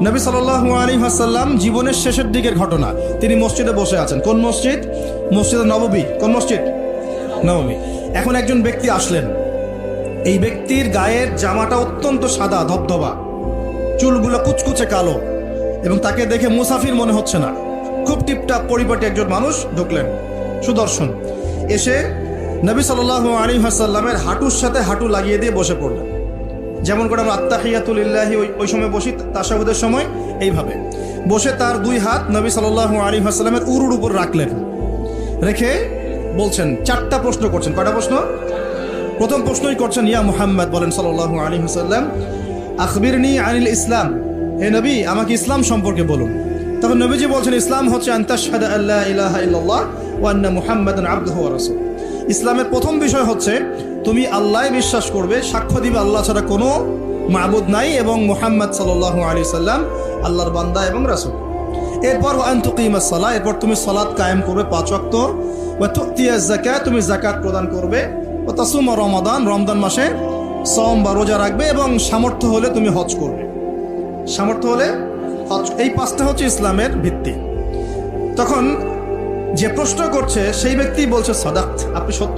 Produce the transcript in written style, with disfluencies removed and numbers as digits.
নবী সাল্লাল্লাহু আলাইহি ওয়াসাল্লাম জীবনের শেষের দিকের ঘটনা, তিনি মসজিদে বসে আছেন। কোন মসজিদ? মসজিদে নববী। কোন মসজিদ? নববী। এখন একজন ব্যক্তি আসলেন, এই ব্যক্তির গায়ের জামাটা অত্যন্ত সাদা ধবধবা, চুলগুলো কুচকুচে কালো, এবং তাকে দেখে মুসাফির মনে হচ্ছে না, খুব টিপটাপ পরিপাটি একজন মানুষ ঢুকলেন, সুদর্শন। এসে নবী সাল্লাল্লাহু আলাইহি ওয়াসাল্লামের হাঁটুর সাথে হাঁটু লাগিয়ে দিয়ে বসে পড়লেন, যেমন করে আমরা আত্তাহিয়াতু লিল্লাহি ওই সময় বসি তাশাহুদের সময়, এইভাবে বসে তার দুই হাত নবী সাল্লাল্লাহু আলাইহি ওয়াসাল্লামের উরুর উপর রাখলেন। রেখে বলছেন, চারটা প্রশ্ন করছেন। কয়টা প্রশ্ন? প্রথম প্রশ্নই করছেন, ইয়া মুহাম্মদ, বলেন সাল্লাল্লাহু আলাইহি ওয়াসাল্লাম, আখবিরনি আনিল ইসলাম, হে নবী আমাকে ইসলাম সম্পর্কে বলুন। তখন নবীজি বলছেন, ইসলাম হচ্ছে আন তাশহাদা আল্লা ইলাহা ইল্লাল্লাহ ওয়া আন্না মুহাম্মাদান আবদুহু ওয়া রাসূলুহু। ইসলামের প্রথম বিষয় হচ্ছে তুমি আল্লাহয় বিশ্বাস করবে, সাক্ষ্য দিবে আল্লাহ ছাড়া কোনো মাবুদ নাই, এবং মুহাম্মদ সাল্লাল্লাহু আলাইহি সাল্লাম আল্লাহর বান্দা এবং রাসূল। এরপর ওয়া আন তুকিমাস সালাহ, এরপর তুমি সালাত কায়েম করবে 5 ওয়াক্ত, ওয়া তুতিয়াজ যাকাত, তুমি যাকাত প্রদান করবে, ওয়া তাসুমা রমাদান, রমজান মাসে সওম বা রোজা রাখবে, এবং সামর্থ্য হলে তুমি হজ করবে। সামর্থ্য হলে হজ। এই 5টা হচ্ছে ইসলামের ভিত্তি। তখন যে প্রশ্ন করছে সেই ব্যক্তি বলছে, সাদাক্ত, আপনি সত্য